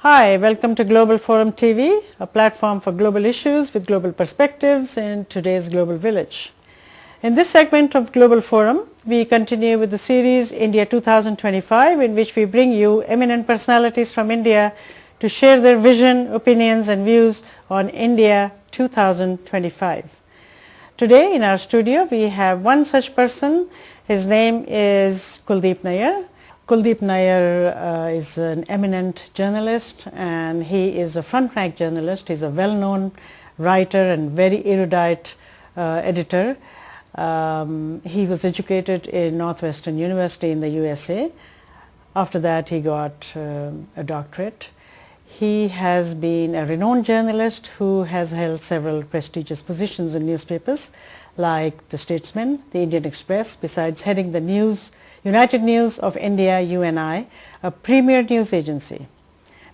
Hi, welcome to Global Forum TV, a platform for global issues with global perspectives in today's global village. In this segment of Global Forum, we continue with the series India 2025, in which we bring you eminent personalities from India to share their vision, opinions and views on India 2025. Today in our studio we have one such person. His name is Kuldip Nayar. Kuldip Nayar is an eminent journalist, and he is a front-rank journalist. He is a well-known writer and very erudite editor. He was educated in Northwestern University in the USA. After that he got a doctorate. He has been a renowned journalist who has held several prestigious positions in newspapers like The Statesman, The Indian Express, besides heading the United News of India UNI, a premier news agency.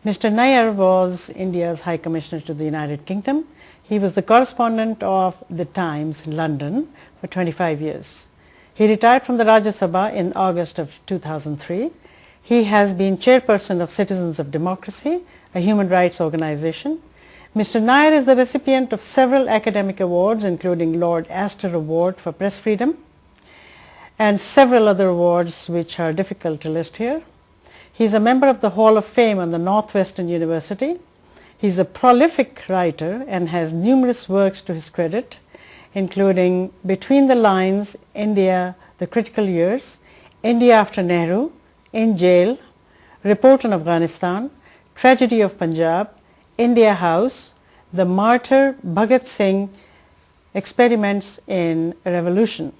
Mr. Nayar was India's High Commissioner to the United Kingdom. He was the correspondent of The Times, London for 25 years. He retired from the Rajya Sabha in August of 2003. He has been chairperson of Citizens of Democracy, a human rights organization. Mr. Nayar is the recipient of several academic awards, including Lord Astor Award for Press Freedom and several other awards which are difficult to list here. He is a member of the Hall of Fame on the Northwestern University. He is a prolific writer and has numerous works to his credit, including Between the Lines, India, The Critical Years, India After Nehru, In Jail, Report on Afghanistan, Tragedy of Punjab, India House, The Martyr Bhagat Singh, Experiments in Revolution.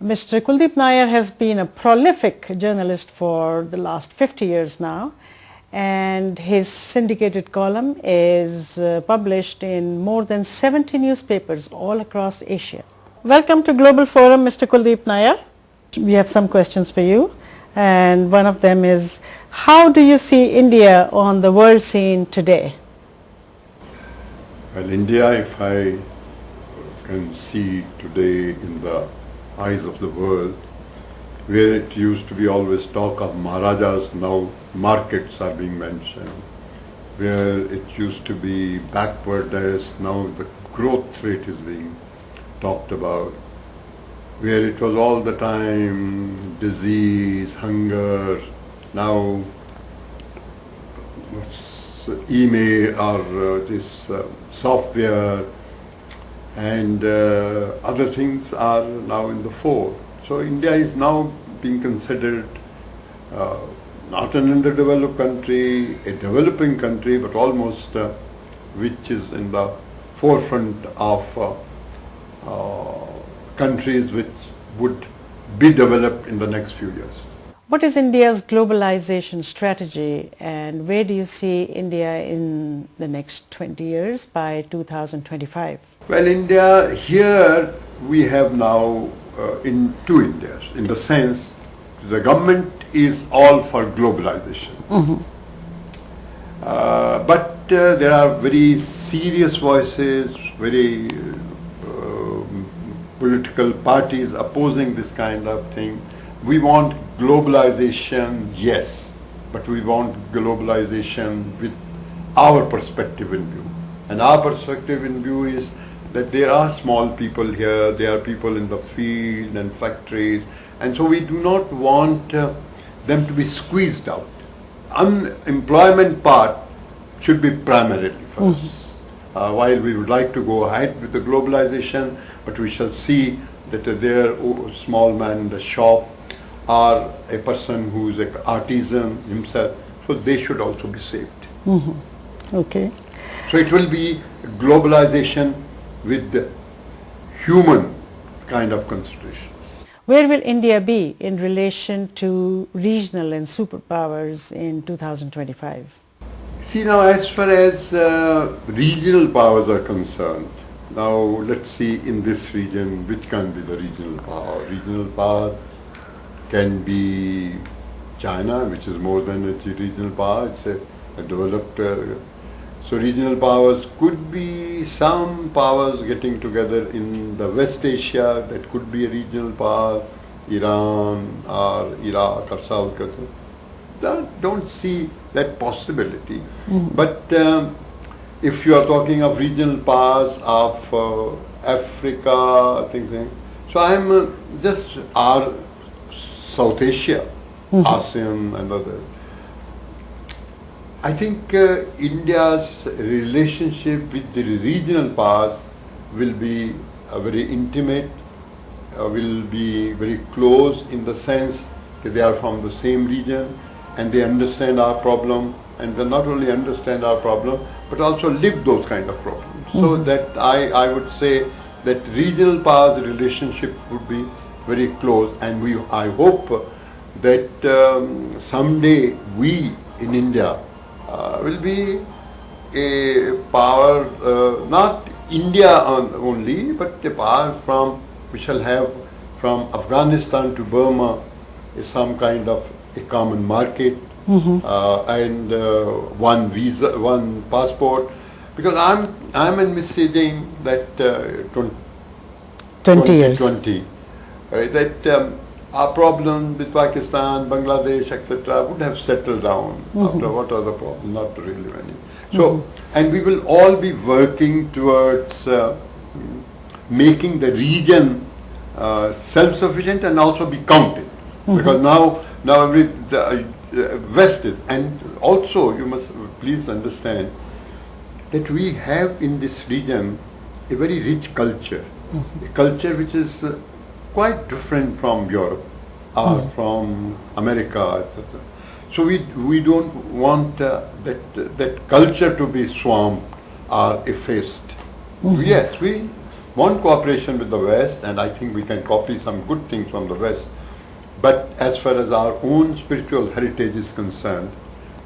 Mr. Kuldip Nayar has been a prolific journalist for the last 50 years now, and his syndicated column is published in more than 70 newspapers all across Asia. Welcome to Global Forum, Mr. Kuldip Nayar. We have some questions for you, and one of them is, how do you see India on the world scene today? Well, India, if I can see today in the eyes of the world, where it used to be always talk of Maharajas, now markets are being mentioned. Where it used to be backwardness, now the growth rate is being talked about. Where it was all the time disease, hunger, now email or this software and other things are now in the fore. So India is now being considered not an underdeveloped country, a developing country, but almost which is in the forefront of countries which would be developed in the next few years. What is India's globalization strategy, and where do you see India in the next 20 years by 2025? Well, India, here we have now in two Indias, in the sense the government is all for globalization. But there are very serious voices, very political parties opposing this kind of thing. We want globalization, yes, but we want globalization with our perspective in view. And our perspective in view is that there are small people here, there are people in the field and factories, and so we do not want them to be squeezed out. Unemployment part should be primarily for us. While we would like to go ahead with the globalization, but we shall see that there small man in the shop or a person who is an artisan himself, so they should also be saved. Okay. So it will be globalization with the human kind of consideration. Where will India be in relation to regional and superpowers in 2025? See, now as far as regional powers are concerned, now let's see in this region which can be the regional power. Regional power can be China, which is more than a regional power, it's a developed so regional powers could be some powers getting together in the West Asia, that could be a regional power, Iran or Iraq or South Korea. Don't see that possibility. But if you are talking of regional powers of Africa, so I am just our South Asia, ASEAN and others. I think India's relationship with the regional powers will be very intimate, will be very close in the sense that they are from the same region and they understand our problem, and they not only understand our problem but also live those kind of problems. So that I would say that regional powers relationship would be very close, and I hope that someday we in India will be a power, not India only, but a power from, we shall have from Afghanistan to Burma is some kind of a common market and one visa, one passport. Because I'm envisaging that 20 years. 2020, that our problem with Pakistan, Bangladesh, etc. would have settled down after what are the problems, not really many. So, and we will all be working towards making the region self-sufficient and also be counted. Because now the West is, and also you must please understand that we have in this region a very rich culture, a culture which is quite different from Europe or from America, etc. So we don't want that culture to be swamped or effaced. Yes, we want cooperation with the West, and I think we can copy some good things from the West. But as far as our own spiritual heritage is concerned,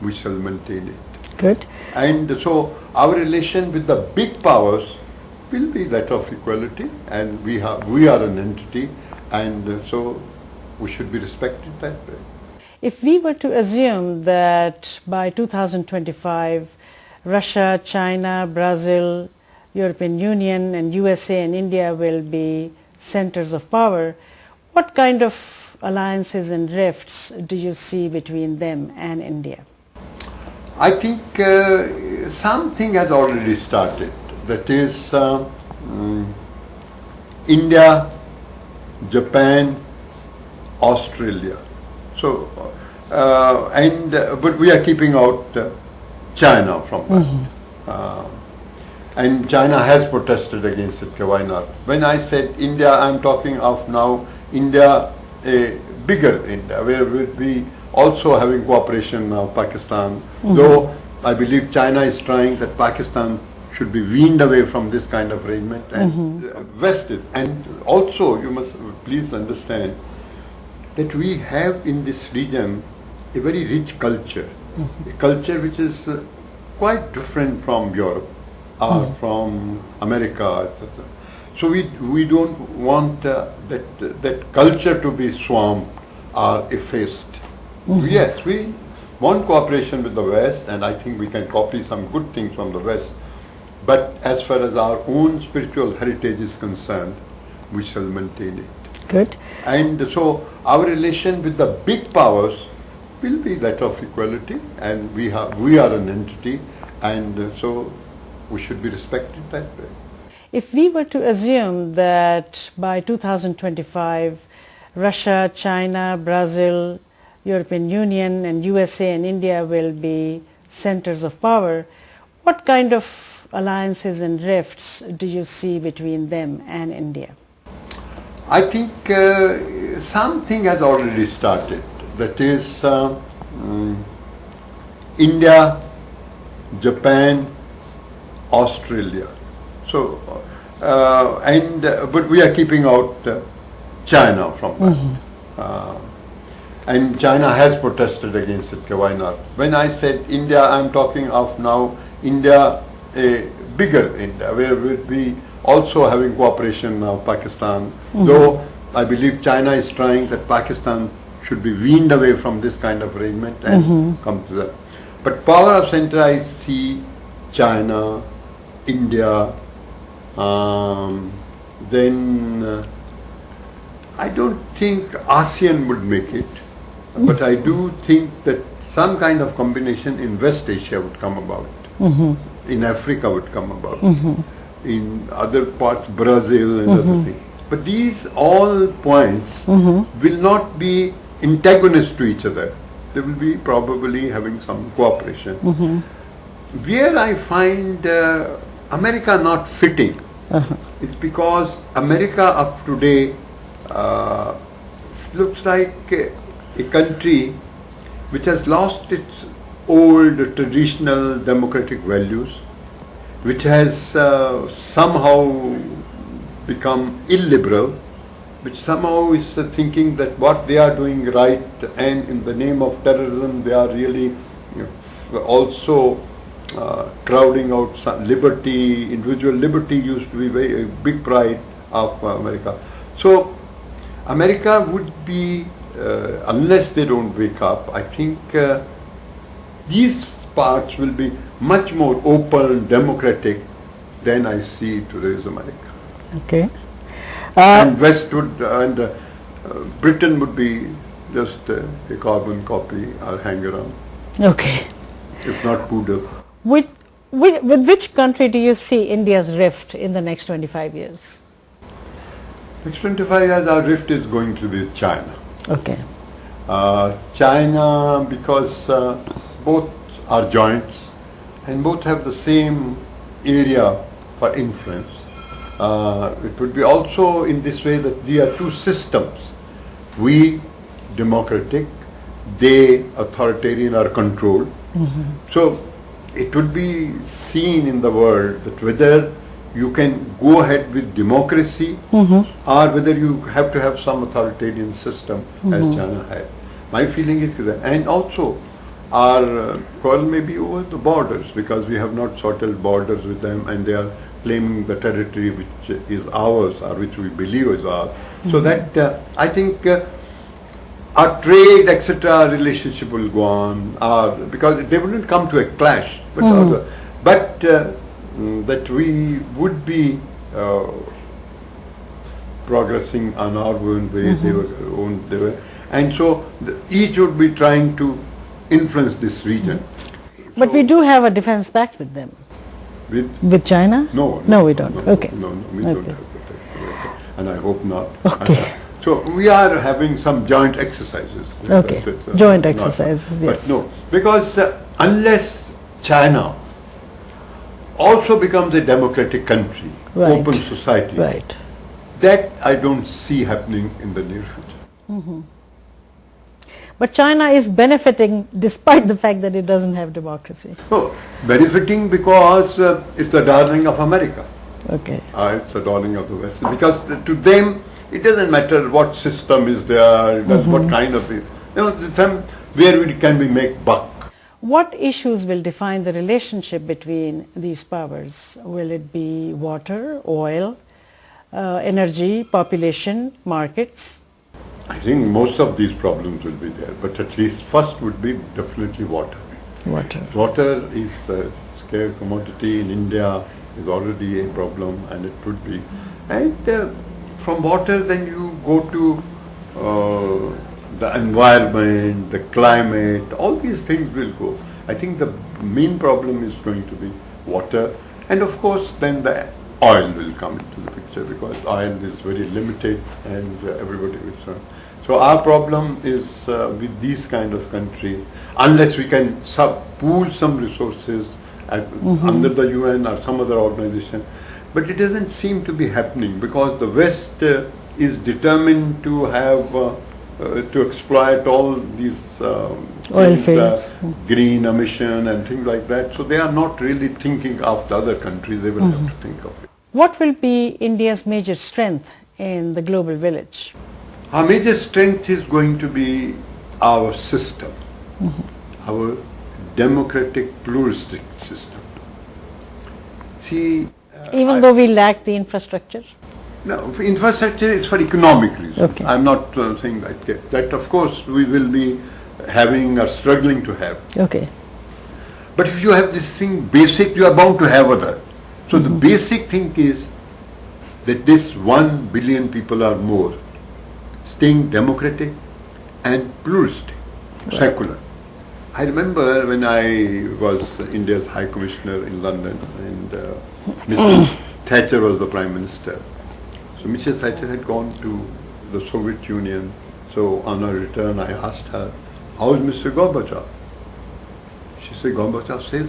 we shall maintain it. Good. And so our relation with the big powers will be that of equality, and we are an entity, and so we should be respected that way. If we were to assume that by 2025, Russia, China, Brazil, European Union and USA and India will be centers of power, what kind of alliances and rifts do you see between them and India? I think something has already started. That is India, Japan, Australia. So, but we are keeping out China from that. And China has protested against it. Why not? When I said India, I am talking of now India, a bigger India, where we'll be also having cooperation of Pakistan. Though I believe China is trying that Pakistan should be weaned away from this kind of arrangement, and West is. And also you must please understand that we have in this region a very rich culture, a culture which is quite different from Europe or from America, etc. So we don't want that culture to be swamped or effaced. Yes, we want cooperation with the West, and I think we can copy some good things from the West. But as far as our own spiritual heritage is concerned, we shall maintain it. Good. And so our relation with the big powers will be that of equality, and we are an entity, and so we should be respected that way. If we were to assume that by 2025, Russia, China, Brazil, European Union and USA and India will be centers of power, what kind of alliances and rifts do you see between them and India? I think something has already started. That is India, Japan, Australia. So, but we are keeping out China from that. And China has protested against it. Why not? When I said India, I am talking of now India, a bigger India, where we'll be also having cooperation of Pakistan. Though I believe China is trying that Pakistan should be weaned away from this kind of arrangement and come to that. But power of center, I see China, India, then I don't think ASEAN would make it, but I do think that some kind of combination in West Asia would come about, in Africa would come about, in other parts, Brazil and other things. But these all points will not be antagonists to each other. They will be probably having some cooperation. Where I find America not fitting is because America of today looks like a country which has lost its old traditional democratic values, which has somehow become illiberal, which somehow is thinking that what they are doing right, and in the name of terrorism they are really also crowding out some liberty. Individual liberty used to be a big pride of America. So America would be, unless they don't wake up, I think these parts will be much more open, democratic than I see today's America. Okay. And West would, and Britain would be just a carbon copy or hang around. Okay. If not poodle. With which country do you see India's rift in the next 25 years? Next 25 years our rift is going to be with China. Okay. China, because both are joints and both have the same area for influence. It would be also in this way that we are two systems. We democratic, they authoritarian or controlled. So it would be seen in the world that whether you can go ahead with democracy or whether you have to have some authoritarian system as China has. My feeling is that, and also our quarrel may be over the borders because we have not sorted borders with them and they are claiming the territory which is ours or which we believe is ours. So that I think our trade etc. relationship will go on, because they wouldn't come to a clash, but that we would be progressing on our own way, they were, and so each would be trying to influence this region. But So we do have a defense pact with them. With China? No. No, we don't. Okay. No, we don't have that. And I hope not. Okay. So we are having some joint exercises. Okay. Joint exercises, yes. But no, because unless China also becomes a democratic country, Right. open society, Right. that I don't see happening in the near future. But China is benefiting despite the fact that it doesn't have democracy. No, benefiting because it's the darling of America. Okay. It's the darling of the West. Because to them, it doesn't matter what system is there, what kind of it. To them, where can we make buck? What issues will define the relationship between these powers? Will it be water, oil, energy, population, markets? I think most of these problems will be there, but at least first would be definitely water. Water. Water is a scarce commodity in India, is already a problem, and it would be. And from water then you go to the environment, the climate, all these things will go. I think the main problem is going to be water, and of course then the oil will come into the picture because oil is very limited and everybody will. So our problem is with these kind of countries, unless we can pool some resources under the UN or some other organization, but it doesn't seem to be happening because the West is determined to have to exploit all these Oil things, fields. green emission and things like that. So they are not really thinking of the other countries. They will have to think of it. What will be India's major strength in the global village? Our major strength is going to be our system, our democratic pluralistic system. See, Even though we lack the infrastructure? no, infrastructure is for economic reasons. Okay. I'm not saying that. That of course we will be having or struggling to have. Okay. But if you have this thing basic, you are bound to have other. So the basic thing is that this 1 billion people or more staying democratic and pluralistic, secular. I remember when I was India's High Commissioner in London, and Mrs. Thatcher was the Prime Minister. So Mrs. Thatcher had gone to the Soviet Union. So on her return, I asked her, "How is Mr. Gorbachev?" She said, "Gorbachev says,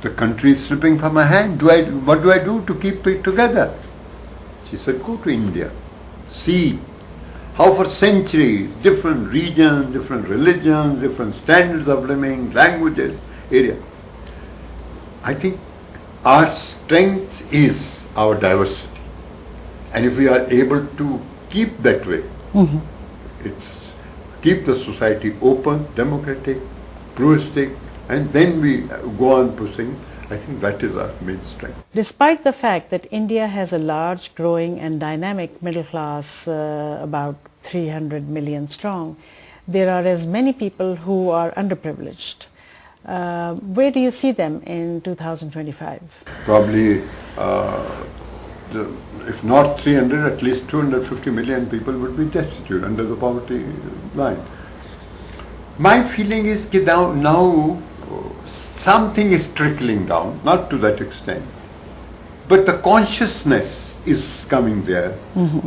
the country is slipping from my hand. What do I do to keep it together?" She said, "Go to India. See how for centuries, different regions, different religions, different standards of living, languages, area. I think our strength is our diversity. And if we are able to keep that way, it's keep the society open, democratic, pluralistic, and then we go on pushing, I think that is our main strength." Despite the fact that India has a large, growing and dynamic middle class, about 300 million strong, there are as many people who are underprivileged. Where do you see them in 2025? Probably, if not 300, at least 250 million people would be destitute under the poverty line. My feeling is that now something is trickling down, not to that extent, but the consciousness is coming there.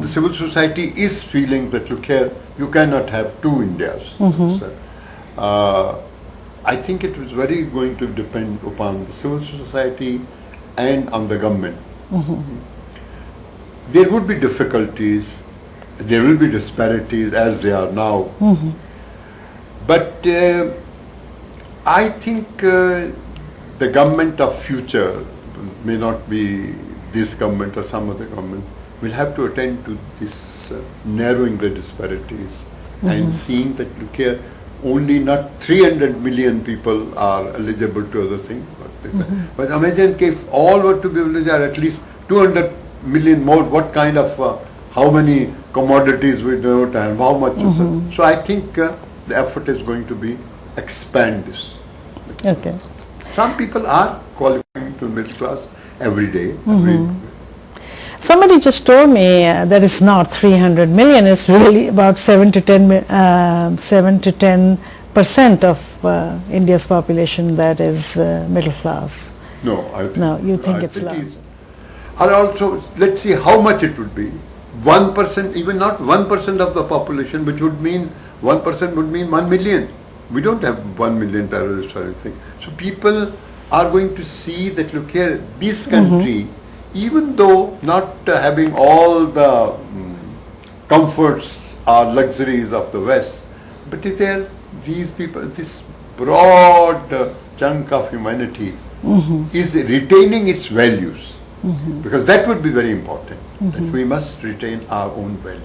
The civil society is feeling that, look here, you cannot have two Indias. I think it was very going to depend upon the civil society and on the government. There would be difficulties, there will be disparities as they are now, but I think the government of future, may not be this government or some other government, will have to attend to this narrowing the disparities and seeing that, look here, only not 300 million people are eligible to other things. But imagine if all were to be eligible, at least 200 million more, what kind of, how many commodities we don't have, how much. So I think the effort is going to be expand this. Okay. Some people are qualifying to middle class every day. Somebody just told me that it's not 300 million, it's really about 7 to 10% of India's population that is middle class. No, I think, No, you think it's large. And also, let's see how much it would be. 1%, even not 1% of the population, which would mean 1% would mean 1 million. We don't have 1 million terrorists or anything. So people are going to see that, look here, this country, even though not having all the comforts or luxuries of the West, but there these people, this broad chunk of humanity is retaining its values, because that would be very important, that we must retain our own values.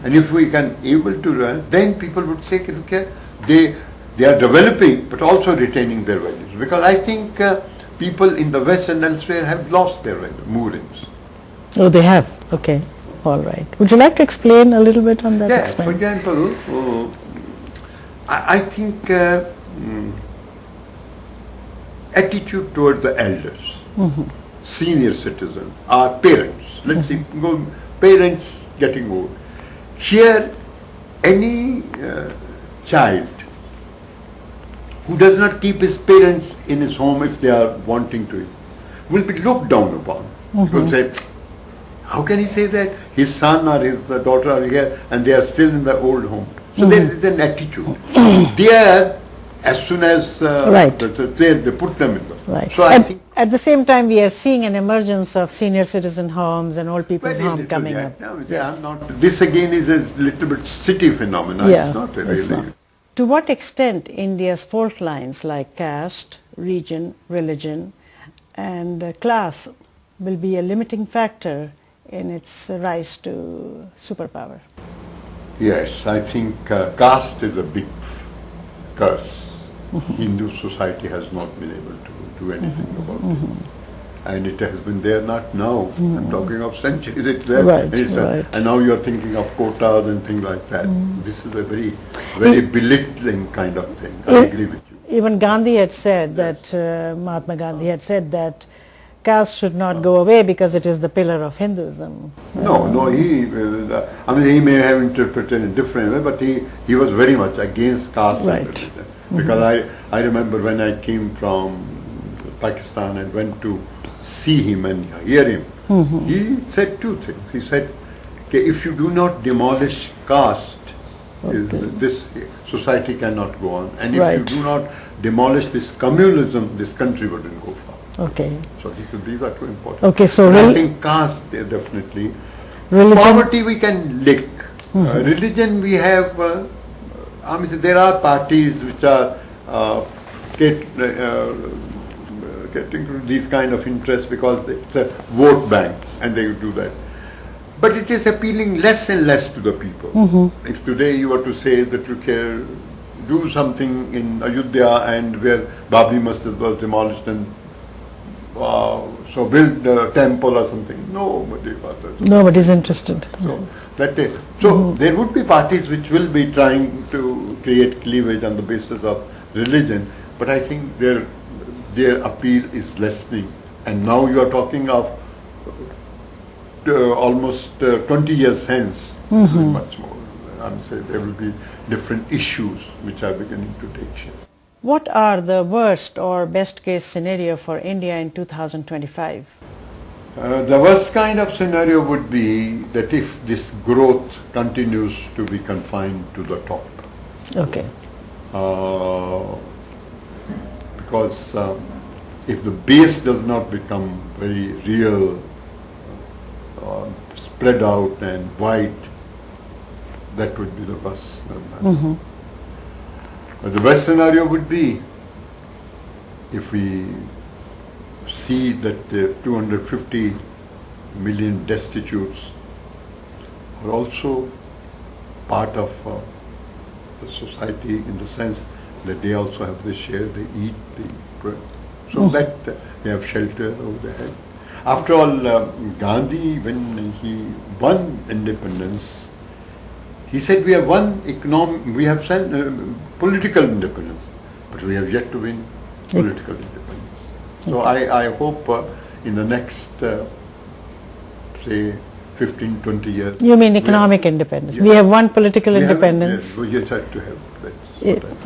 And if we can able to run, then people would say, look here, they are developing but also retaining their values, because I think people in the West and elsewhere have lost their moorings. Oh, they have. Okay. All right. Would you like to explain a little bit on that? Yeah, for example, I think attitude towards the elders, senior citizens, our parents, let's see, parents getting old. Here, any child who does not keep his parents in his home if they are wanting to, will be looked down upon. People say, how can he say that? His son or his daughter are here and they are still in the old home. So there is an attitude. There, as soon as they put them in the Right. So I think at the same time, we are seeing an emergence of senior citizen homes and old people's homes coming up. Yes. This again is a little bit city phenomenon. Yeah, it's not really. it's not. To what extent India's fault lines like caste, region, religion and class will be a limiting factor in its rise to superpower? Yes, I think caste is a big curse. Hindu society has not been able to do anything about it. And it has been there not now. I'm talking of centuries. It's there. Right, and now you're thinking of quotas and things like that. This is a very, very belittling kind of thing. I agree with you. Even Gandhi had said that, Mahatma Gandhi had said that caste should not go away because it is the pillar of Hinduism. No, he may have interpreted in a different way, but he was very much against caste. Right. Because I remember when I came from Pakistan and went to see him and hear him, he said two things. He said, okay, if you do not demolish caste, this society cannot go on. And if you do not demolish this communalism, this country wouldn't go far. Okay. So these are two important. Okay, so I think caste, definitely. Religion. Poverty we can lick. Religion we have, there are parties which are getting to these kind of interests because it's a vote bank and they do that. But it is appealing less and less to the people. If today you were to say that you care, do something in Ayodhya and where Babri Masjid was demolished and so build a temple or something, nobody's interested. So there would be parties which will be trying to create cleavage on the basis of religion, but I think their appeal is lessening. And now you are talking of almost 20 years hence, much more. I'm saying there will be different issues which are beginning to take shape. What are the worst or best case scenario for India in 2025? The worst kind of scenario would be that if this growth continues to be confined to the top. Okay. Because if the base does not become very real, spread out and wide, that would be the worst. The best scenario would be if we see that the 250 million destitutes are also part of the society in the sense that they also have their share, they eat, so that they have shelter over their head. After all, Gandhi, when he won independence, he said we have won we have political independence, but we have yet to win political independence. So I hope in the next, say, 15, 20 years. You mean economic independence? Yeah. We have won political independence. Yes, we just have to have that.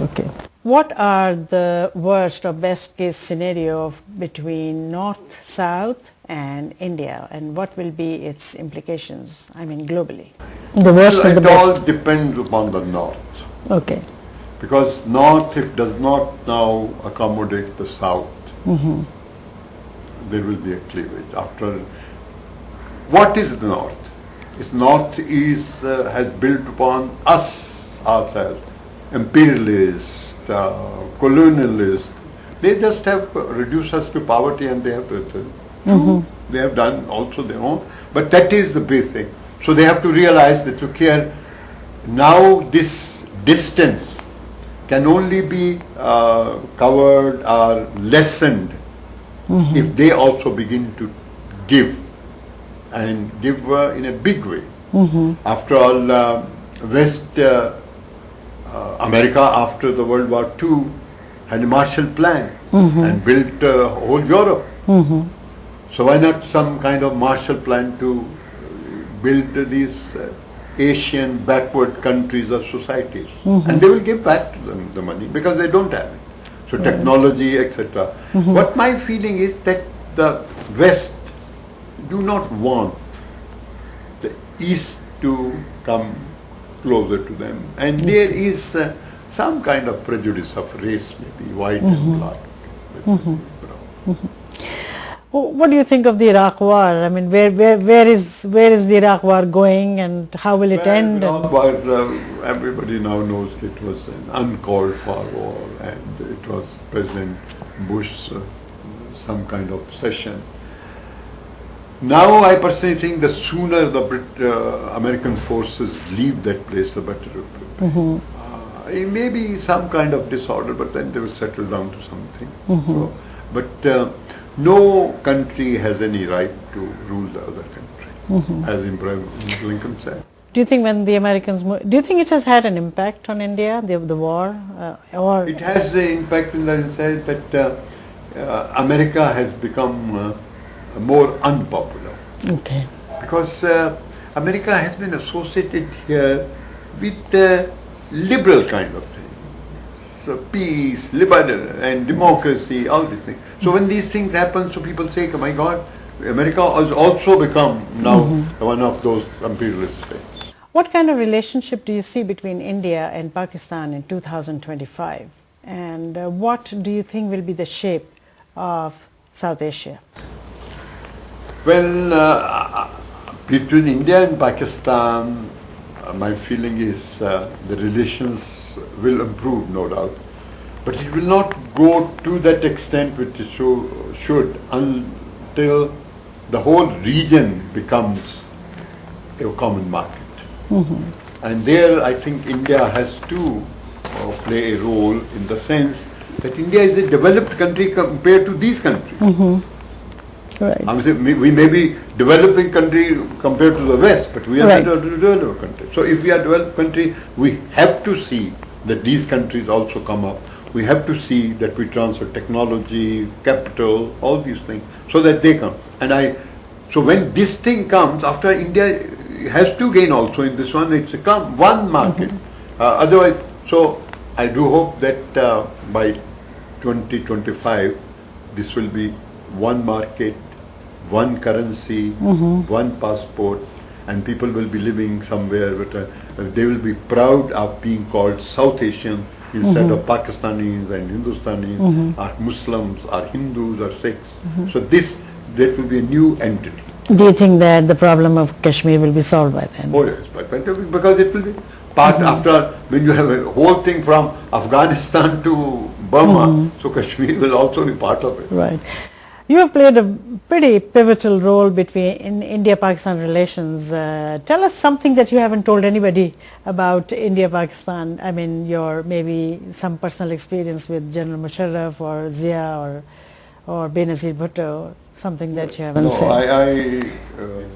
Okay. What are the worst or best case scenario between North, South and India, and what will be its implications, I mean globally? The worst and the best? It all depends upon the North. Okay. Because North, if does not now accommodate the South, there will be a cleavage. After, what is the North? North has built upon us ourselves, imperialists, colonialists. They just have reduced us to poverty and they have to, they have done also their own, but that is the basic. So they have to realize that, look here, now this distance can only be covered or lessened if they also begin to give, and give in a big way. After all, America after the World War II had a Marshall Plan and built whole Europe. So why not some kind of Marshall Plan to build these Asian backward countries or societies, and they will give back to them the money because they don't have it. So technology, etc. What my feeling is that the West do not want the East to come closer to them, and there is some kind of prejudice of race, maybe white and black. What do you think of the Iraq War? I mean, where is the Iraq War going, and how will it end? Iraq War, everybody now knows it was an uncalled for war, and it was President Bush's some kind of session. Now I personally think the sooner the American forces leave that place, the better it will be. It may be some kind of disorder, but then they will settle down to something. So, but no country has any right to rule the other country, as Abraham Lincoln said. Do you think when the Americans do you think it has had an impact on India, the war? Or it has an impact in the sense that America has become more unpopular. Okay. Because America has been associated here with the liberal kind of thing. peace, liberty and democracy, all these things. So when these things happen, so people say, oh my God, America has also become now one of those imperialist states. What kind of relationship do you see between India and Pakistan in 2025? And what do you think will be the shape of South Asia? Well, between India and Pakistan, my feeling is the relations will improve, no doubt. But it will not go to that extent which it should until the whole region becomes a common market. And there I think India has to play a role in the sense that India is a developed country compared to these countries. Right. We may be developing country compared to the West, but we are not a developed country. So if we are a developed country, we have to see that these countries also come up. We have to see that we transfer technology, capital, all these things, so that they come. And so when this thing comes, after India has to gain also in this one, it's come one market. Otherwise, so I do hope that by 2025, this will be one market, one currency, one passport, and people will be living somewhere, but they will be proud of being called South Asian instead of Pakistanis and Hindustanis, or Muslims, or Hindus, or Sikhs. So that will be a new entity. Do you think that the problem of Kashmir will be solved by then? Oh yes, because it will be part after, when you have a whole thing from Afghanistan to Burma, so Kashmir will also be part of it. Right. You have played a pretty pivotal role in India-Pakistan relations. Tell us something that you haven't told anybody about India-Pakistan. I mean, your maybe some personal experience with General Musharraf or Zia or Benazir Bhutto, something that you haven't said. No, I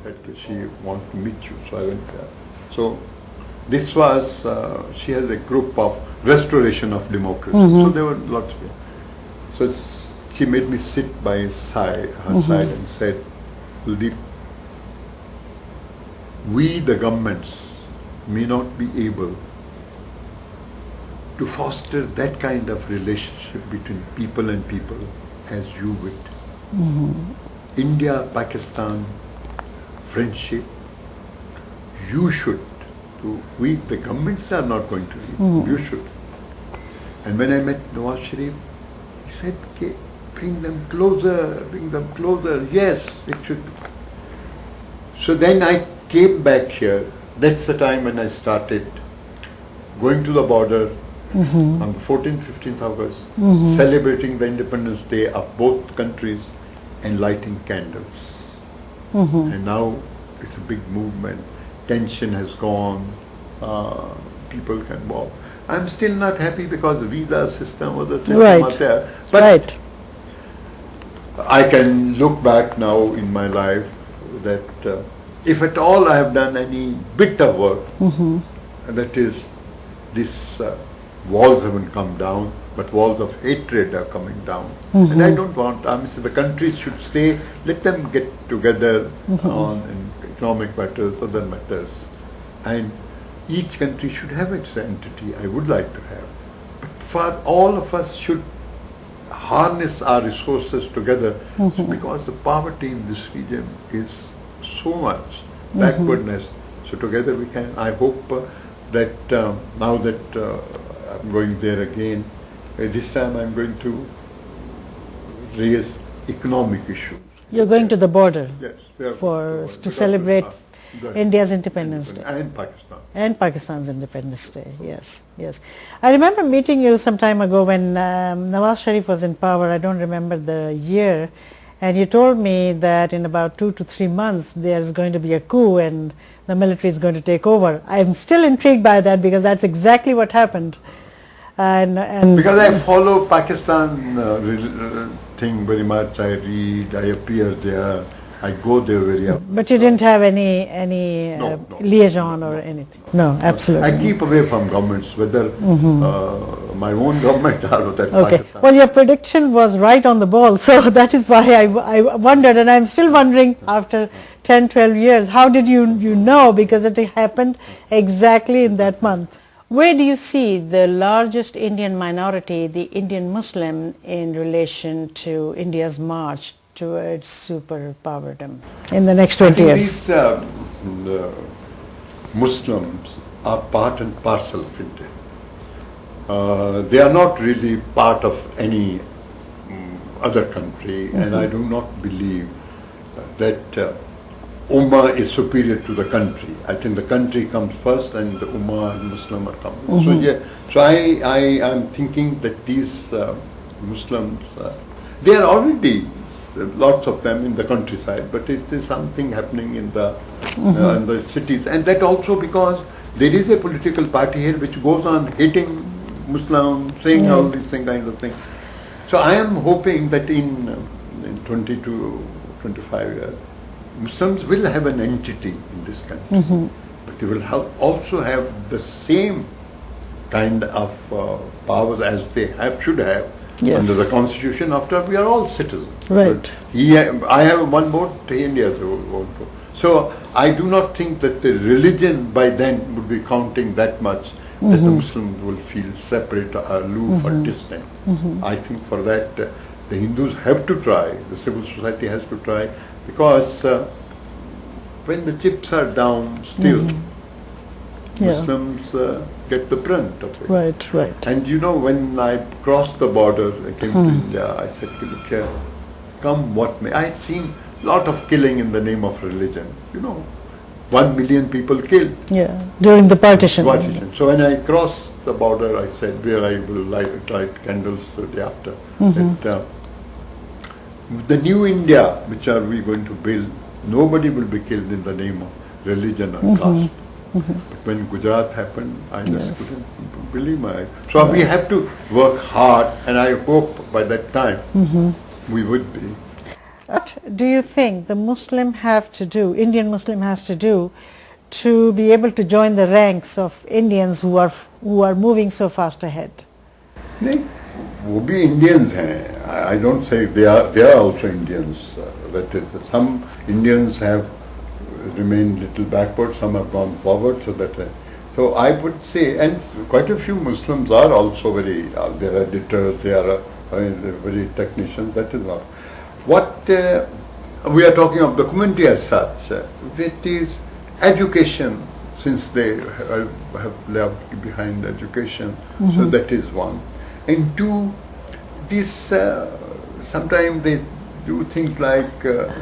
said that she wants to meet you, so I went there. So this was, she has a group of restoration of democracy. So there were lots of people. So she made me sit by her side and said, Kuldip, we the governments may not be able to foster that kind of relationship between people and people as you would. India-Pakistan friendship, you should. We, the governments are not going to leave, you should. And when I met Nawaz Sharif, he said, okay, bring them closer, yes, it should be. So then I came back here. That's the time when I started going to the border on the 14th, 15th August, celebrating the Independence Day of both countries and lighting candles. And now it's a big movement. Tension has gone, people can walk. I'm still not happy because the visa system or the system are there. But I can look back now in my life that if at all I have done any bit of work, that is, these walls haven't come down, but walls of hatred are coming down. And I don't want, the countries should stay, let them get together on economic matters, other matters. And each country should have its entity, I would like to have. But for all of us should harness our resources together because the poverty in this region is so much, backwardness. So together we can, I hope that now that I'm going there again, this time I'm going to raise economic issues. You're going to the border? Yes. To celebrate India's Independence Day. And Pakistan. And Pakistan's Independence Day, yes. I remember meeting you some time ago when Nawaz Sharif was in power. I don't remember the year. And you told me that in about 2 to 3 months there's going to be a coup and the military is going to take over. I'm still intrigued by that because that's exactly what happened. And because I follow Pakistan thing very much, I read, I appear there, I go there very often. But you didn't have any liaison or anything? No, absolutely. I keep away from governments, whether my own government or that Pakistan. Well, your prediction was right on the ball, so that is why I wondered, and I'm still wondering after 10, 12 years, how did you know, because it happened exactly in that month. Where do you see the largest Indian minority, the Indian Muslim, in relation to India's march towards superpowerdom in the next 20 years? These the Muslims are part and parcel of India. They are not really part of any other country, and I do not believe that Ummah is superior to the country. I think the country comes first and the Ummah and Muslim are coming. So yeah, so I am thinking that these Muslims, they are already lots of them in the countryside, but it is something happening in the cities, and that also because there is a political party here which goes on hitting Muslims, saying all these kinds of things. So I am hoping that in 20 to 25 years, Muslims will have an entity in this country, but they will also have the same kind of powers as they should have under the constitution. After we are all citizens, right? I have one vote, India has a vote. So I do not think that the religion by then would be counting that much that the Muslims will feel separate, aloof, or distant. I think for that the Hindus have to try, the civil society has to try, because when the chips are down, still Muslims get the brunt of it. Right, right. And you know, when I crossed the border, I came to India, I said to look here, come what may. I had seen a lot of killing in the name of religion. You know, 1 million people killed. Yeah, during the partition. So when I crossed the border, I said, where I will light candles the day after, that the new India, which are we going to build, nobody will be killed in the name of religion or caste. But when Gujarat happened, I just couldn't believe my eyes. So we have to work hard, and I hope by that time we would be. What do you think the Muslim have to do, Indian Muslim has to do, to be able to join the ranks of Indians who are moving so fast ahead? वो भी Indians हैं. I don't say they are also Indians. That is, some Indians have remained little backward, some have gone forward. So I would say, and quite a few Muslims are also very. They are editors. They are they're very technicians. That is not what we are talking of. The community as such, it is education. Since they have left behind education, so that is one. And two, this sometimes they do things like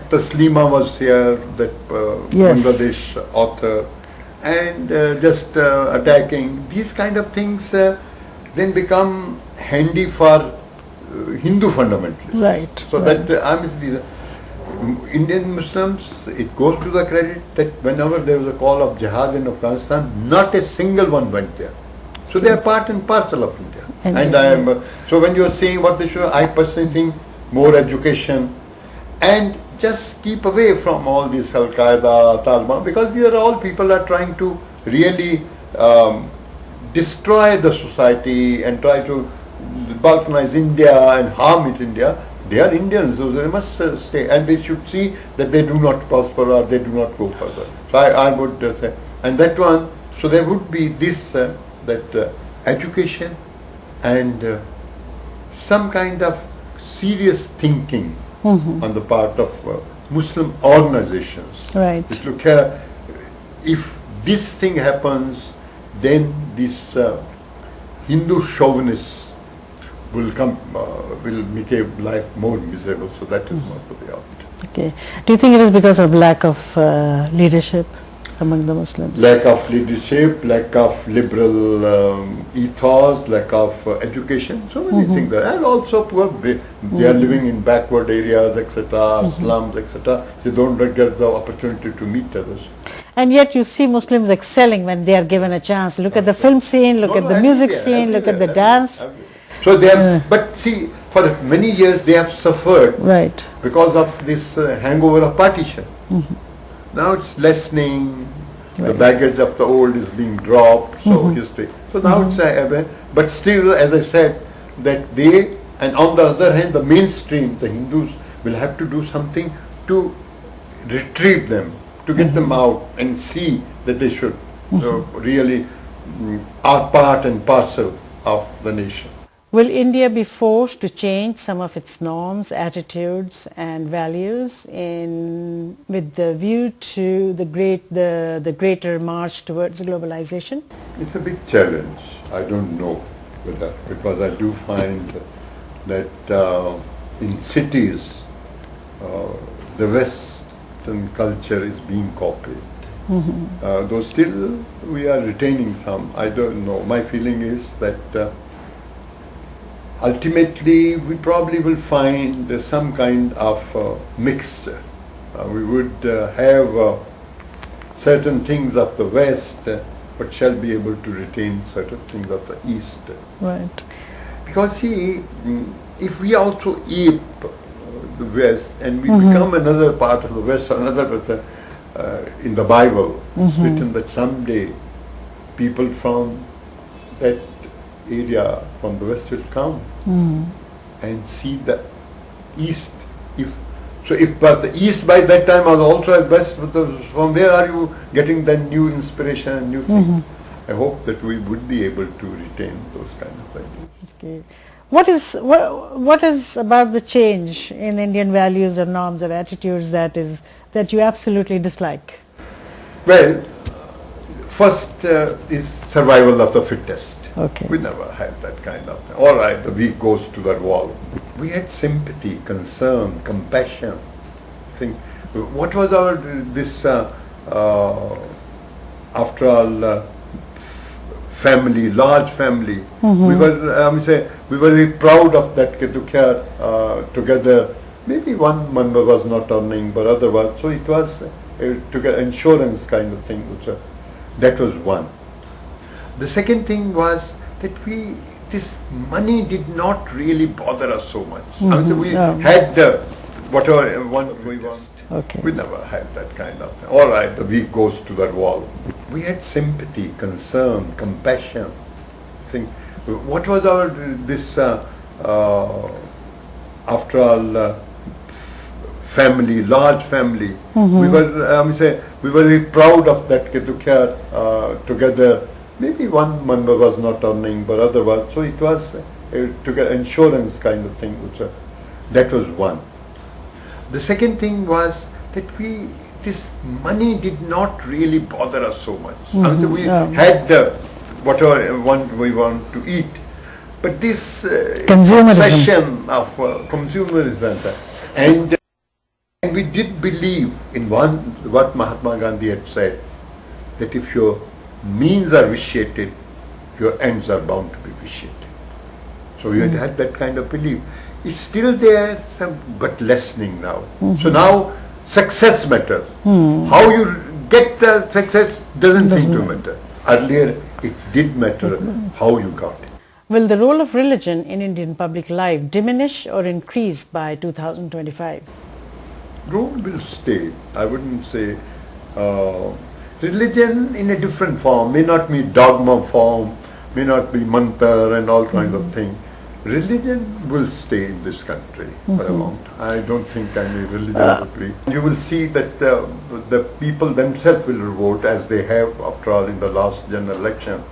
Taslima was here, that Bangladesh author, and just attacking. These kind of things then become handy for Hindu fundamentalists. Right. So that Indian Muslims, it goes to the credit that whenever there was a call of jihad in Afghanistan, not a single one went there. So they are part and parcel of India. And I am, so when you are saying what they should, I personally think more education and just keep away from all this Al-Qaeda, Taliban, because these are all people are trying to really destroy the society and try to balkanize India and harm India. They are Indians, so they must stay, and they should see that they do not prosper or they do not go further. So I would say, and that one, so there would be this, that education and some kind of serious thinking on the part of Muslim organizations. Right. Just look here, if this thing happens, then this Hindu chauvinists will come, will make a life more miserable. So that is not the way out. Okay. Do you think it is because of lack of leadership among the Muslims? Lack of leadership, lack of liberal ethos, lack of education, so many things there. And also poor, they are living in backward areas, etc., slums, etc. They don't get the opportunity to meet others. And yet you see Muslims excelling when they are given a chance. Look at the film scene, look at the music scene, look at the dance. So they have, but see, for many years they have suffered because of this hangover of partition. Now it's lessening, the baggage of the old is being dropped, so history. So now it's but still, as I said, that they, and on the other hand, the mainstream, the Hindus, will have to do something to retrieve them, to get them out and see that they should really are part and parcel of the nation. Will India be forced to change some of its norms, attitudes and values with the view to the greater march towards globalization? It's a big challenge. I don't know whether, because I do find that in cities the Western culture is being copied. Though still we are retaining some, I don't know. My feeling is that ultimately we probably will find some kind of mixture. We would have certain things of the West, but shall be able to retain certain things of the East. Right. Because see, if we also ape the West and we become another part of the West, or another person, in the Bible, it's written that someday people from that area, from the West, will come and see the East. If but the East by that time was also at West, from where are you getting the new inspiration and new things? I hope that we would be able to retain those kind of ideas. Okay. What is about the change in Indian values or norms or attitudes that you absolutely dislike? Well, first is survival of the fittest. Okay. We never had that kind of thing. All right, the weak goes to that wall. We had sympathy, concern, compassion. Think, what was our after all, family, large family. We were very proud of that together. Maybe one member was not earning, but otherwise, so it was together insurance kind of thing. That was one. The second thing was that this money did not really bother us so much. We had whatever we want. Okay. We never had that kind of thing. All right, the weak goes to that wall. We had sympathy, concern, compassion. Think, what was our after all, family, large family. We were very proud of that together. Maybe one member was not earning, but otherwise, so it was together insurance kind of thing. That was one. The second thing was that this money did not really bother us so much. We had whatever we want to eat, but this obsession of consumerism, and we did believe in what Mahatma Gandhi had said, that if your means are vitiated, your ends are bound to be vitiated. So we had that kind of belief. It's still there, but lessening now. So now success matters. How you get the success doesn't seem to matter. Earlier it did matter how you got it. Will the role of religion in Indian public life diminish or increase by 2025? Role will stay. I wouldn't say religion in a different form, may not be dogma form, may not be mantra and all kinds of things. Religion will stay in this country for a long time. I don't think any religion would be. You will see that the people themselves will revolt, as they have after all in the last general election.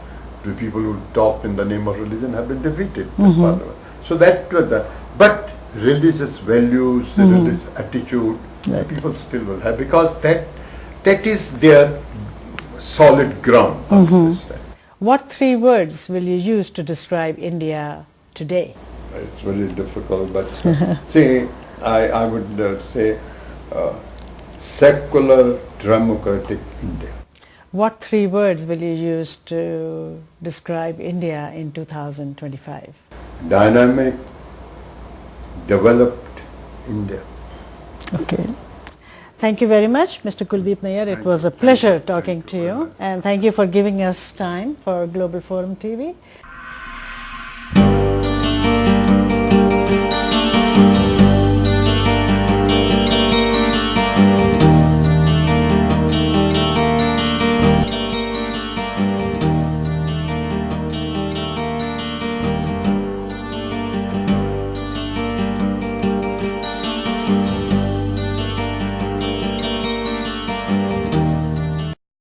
The people who talked in the name of religion have been defeated in Parliament. So but religious values, religious attitude, people still will have, because that is their solid ground of this time. What three words will you use to describe India today? It's very difficult, but say I would say secular democratic India. What three words will you use to describe India in 2025? Dynamic, developed India. Okay. Thank you very much, Mr. Kuldip Nayar. It was a pleasure talking to you, and thank you for giving us time for Global Forum TV.